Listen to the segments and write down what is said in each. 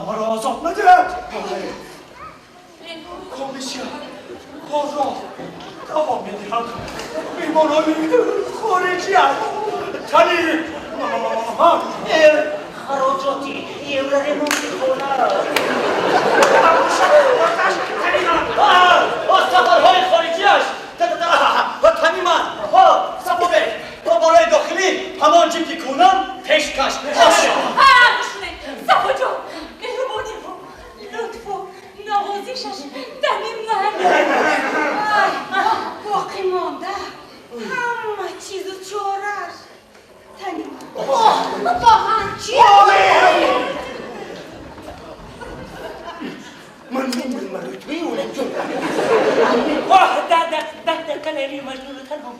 ما را آزاد نده. کمیسیون بازار دوام میدهد بیمارای خارجی هست. تنی خراجاتی یورارمون میخونن. سفرهای خارجی هست. تنی من سفره برای داخلی همان جیپی کنم پیشکش باشه. صفا جان مهربانی ها لطف و نوازشش دمی من باقی مانده همه چیز و چارش تنی من با هم چی؟ من نمیدونم من توی اونم جون در کلالی مجنون تنها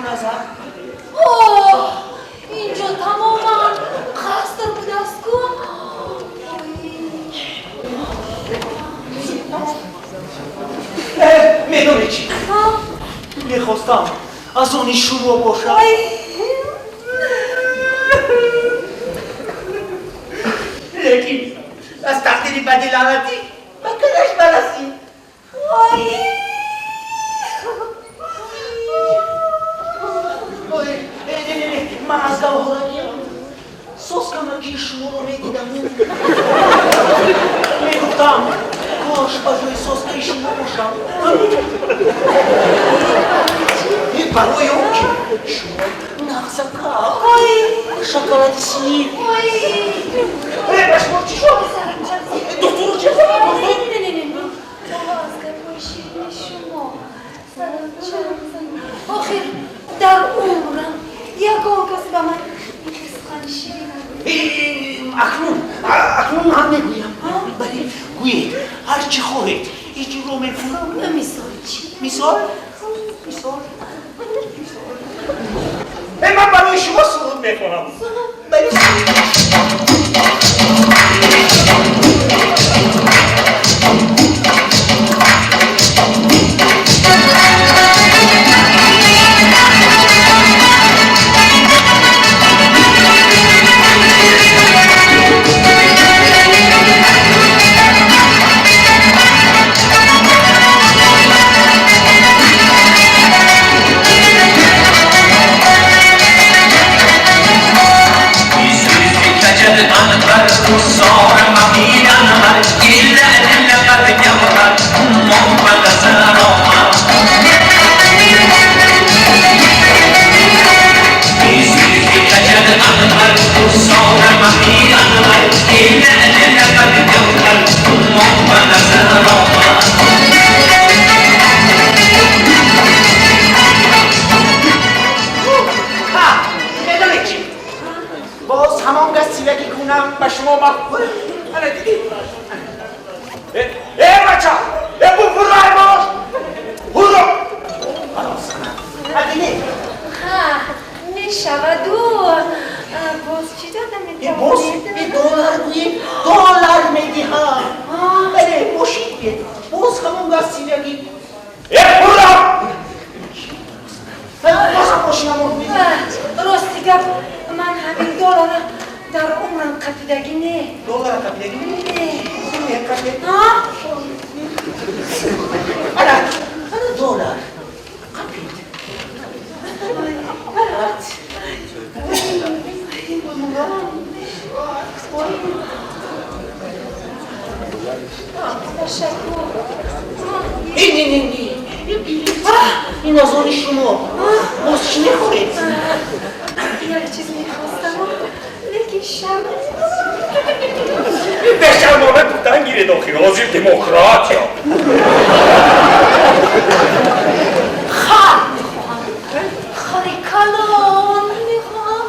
نظر اینجا تماما خستر بود از کو میدونی چی؟ میخواستم از اونی شروع باشم لیکن از تقدیری بدی لعنتی به کدش برسی من از گوهرانی سوز کمکی شما رو میدیدم میگفتم کاش با جای سوز کشی نباشم برای اون که شما نغزکا شکلات سیر بشمار چی شد؟ دکتر چه زنی؟ نه بازگاه باشید شما آخر در عمرم یکان کس به من سخن شیرین اکنون هم نگویم ولی گویید هرچی خواهید ایجی رو میکنم مثال چی؟ مثال؟ من برای شما سرود میکنم باز همان گستیلگی کنم به شما مخبور انا دیدی بچه برای باش برو ادینی نشود باز چی دادم باز دلار گویی دلار میدی ها بله باشید بید باز همون گستیلگی برو باز هم باشی همون میدی راستی گفت من همین دلار در عمرم قطیدگی نه دلار قبیلگی نه انا دلار قبیل این از آن شما باز چی میخورید؟ یک چیز میخواستم لیکن شرم به شرمانه بودن گیره داخل حاضر دموکراتیا خالی کلان میخوام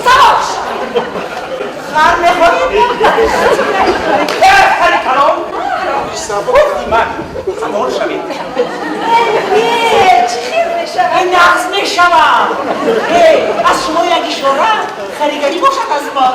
ساش خر میخورید؟ خری کلام گفتی من خمار شوید چی خیر بشم این نقص میشوم از شما یک اشاره خریگری باشد از ما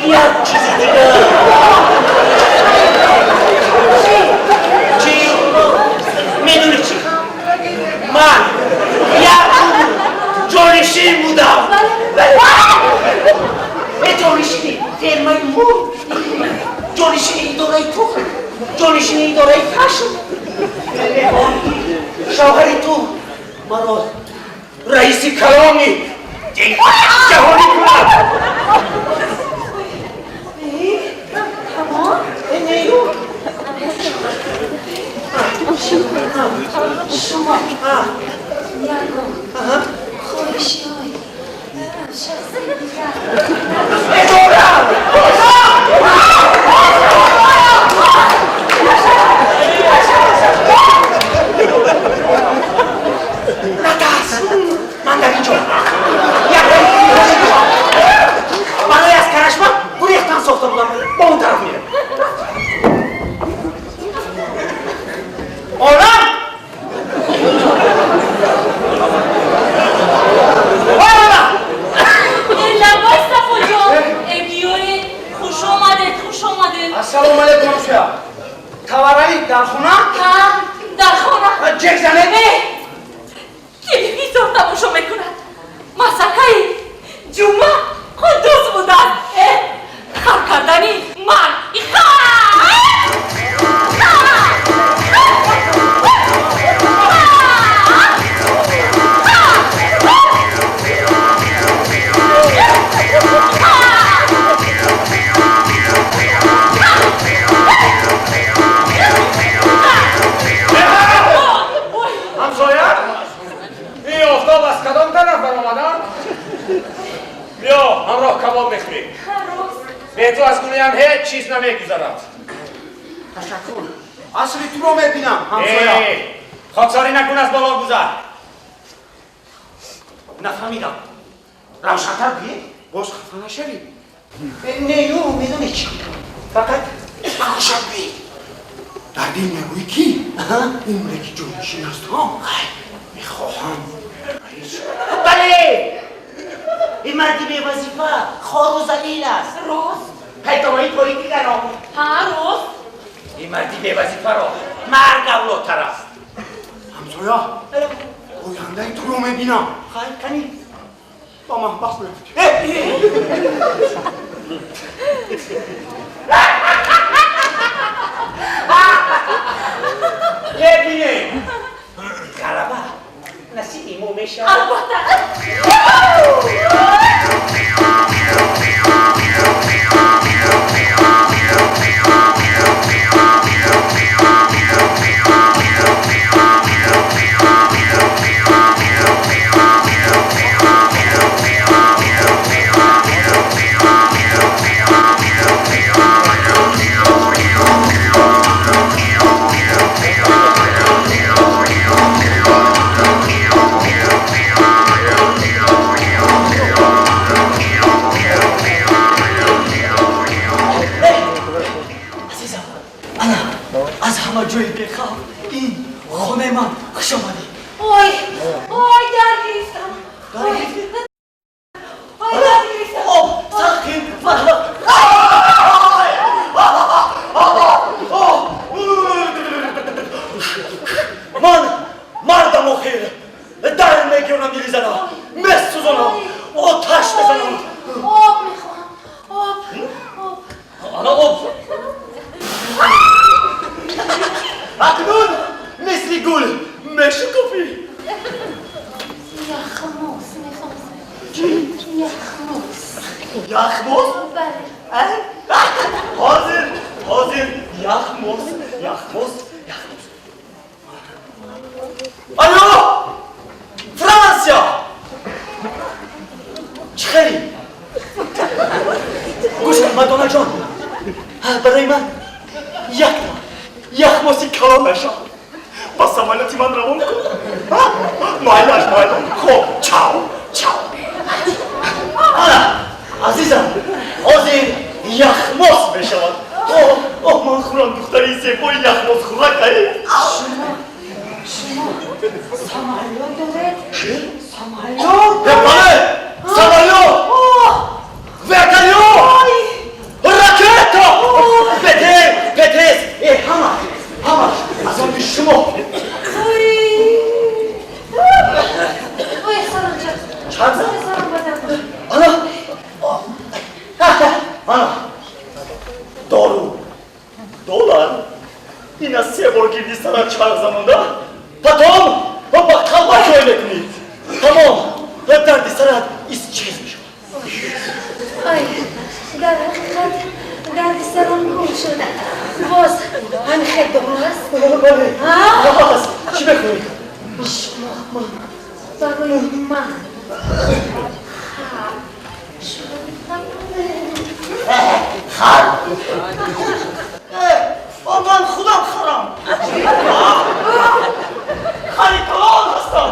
یک چیزی دیگه چی؟ میدونی چی؟ من یک جانشین بودم جانشینی فرمای مون جانشینی اداره تو جانشینی اداره فشن شوهر تو مرا رئیس کلامی جهانی کنم شما یکم همراه کباب میخوریم. روز به تو از گونه هم هیچ چیز نمیگذارم. تشکر. اصلی تو رو میبینم همسایا. خاکساری نکن از بالا گذر. نفهمیدم. روشن‌تر بگی؟ باش خفه نشوی. نیو میدونی چی؟ فقط شبی در دل میگویی کی؟ این یکی جانشین است ها؟ میخواهم بله! این مردی به وظیفه خار و ذلیل است. روز پیداوری پولیتی در آمون. ها روز این مردی به وظیفه را مرگ اولادتر است. همسایا آینده تو رو میبینم. خواهی کنی؟ با من بحث نکنی. ببینه غلبه نصیب مو میشه. البته از همه جای بخواه این خونه من خوش آمدی. اوی در گرفتم اوی در گرفتم ساکن فرها. من مردم و خیر در میگیرم میریزنم میسوزانم آتش بزنم. آب میخوام آب آنا آب اکنون مثل گل میشکافی. یخموس میخوام یخموس یخموس؟ بله حاضر یخموس. الو فرانسیا چخیری؟ گوش کن مادونا جان برای من یخموسی کلام بشم با سمالتی من روان کن. مایلاش خب چاو عزیزم حاضر یخموس بشود. من خورم دختری زیبای یخموس خورکه. سامالیو داره چی؟ سامالیو بله سامالیو ورتالیو راکتا پتس همه از آن شما. اوی سلام چند زن؟ سلام بدم آنا دولار این از 3 بار گیردی سر چرخ زمانده پتام با قلبه شوی میکنید تمام دردی سرت ایست چیز میشود. آی در حقیقت درد سرم گم شده باز همین خیلی درست بله راست چی بخونید؟ برای من من خودم خرم خریدان هستم.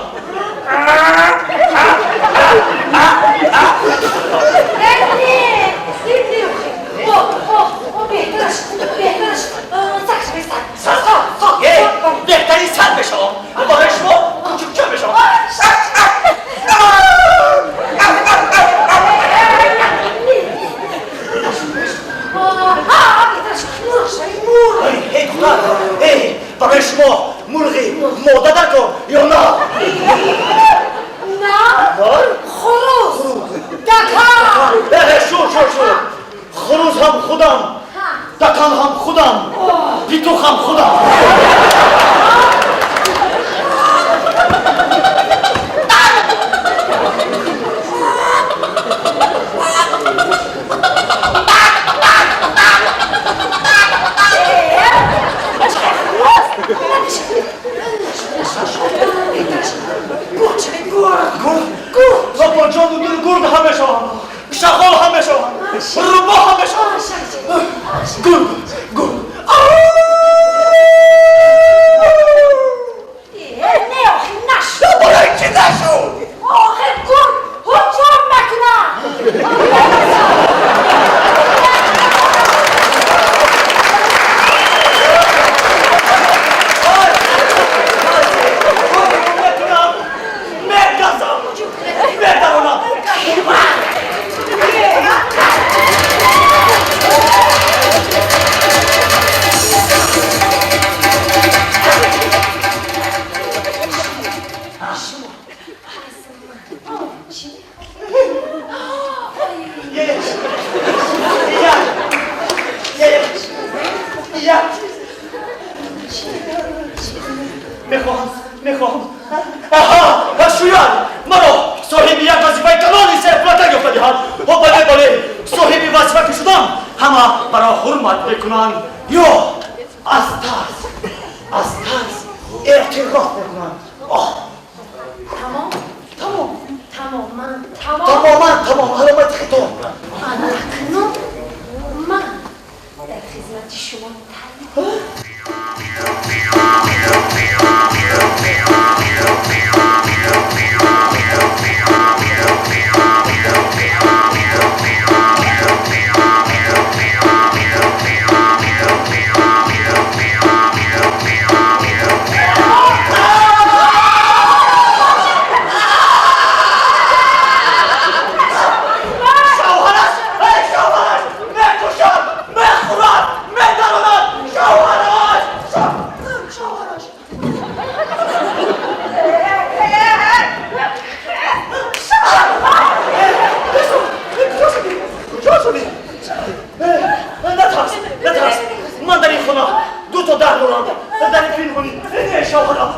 بهتری سر بشم برای شما کوچکچه بشم. برای شما مرغی مادر کن یا نه؟ چی؟ میخوام آها شویان مرا صاحبی یک وظیفه کلانی سرپلاتک افتادی ها و بله صاحبی وظیفه که شدم همه برا حرمت بکنن یا از ترس اعتراف بکنن تمام علامت خطاب اکنون من در خدمت شما من در این خونه دو تا در دارم در این فیلم کنید نه شوهرم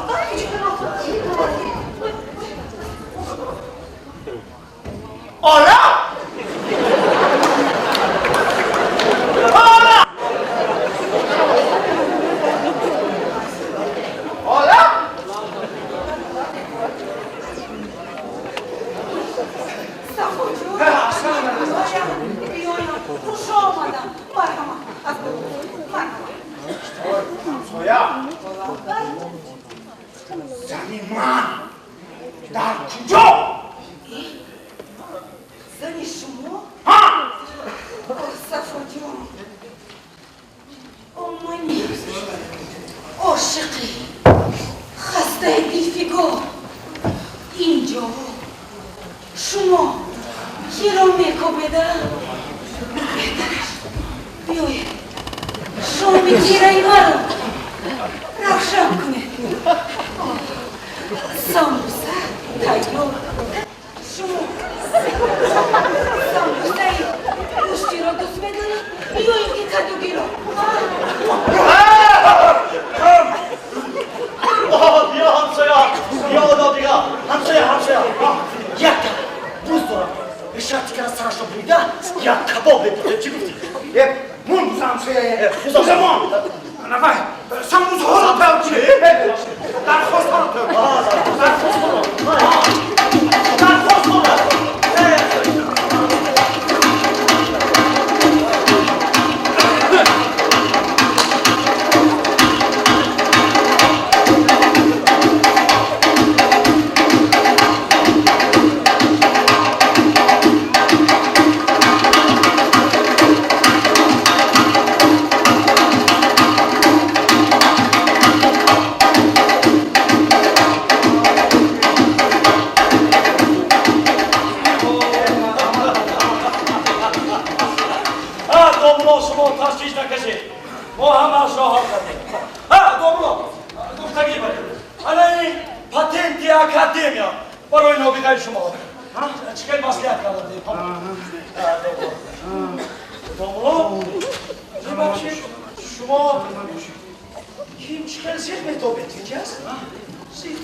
آلا خوش آمدم زنی من در کجا؟ زنی شما؟ ها؟ صفا جان منی عاشقی خسته بیفیگار اینجا شما کی را میکو بده؟ بهترش بیایید شما تیره مرا روشن کنید ساموسه تیار شما ساموسه گوشتی را دوست میدارید بیایید که کدوگی را بیا همسایه بیا آدا دیگه همسایه یک بوز دارم به شرطی که از سرش رو بریده یک کباب بده چی گفتی؟ من بوزمسه بوزمان نفای سموز ها رو پل چی؟ درخواست ها رو پل شما تشویش نکشید ما همه را حال کردیم دوبلو گفتگی باید الان این پاتنتی اکادمیا برای نابیگای شما چیکار مسئولیت کردیم دوبلو شما kim çıkarsın mı top edeceğiz? Siz.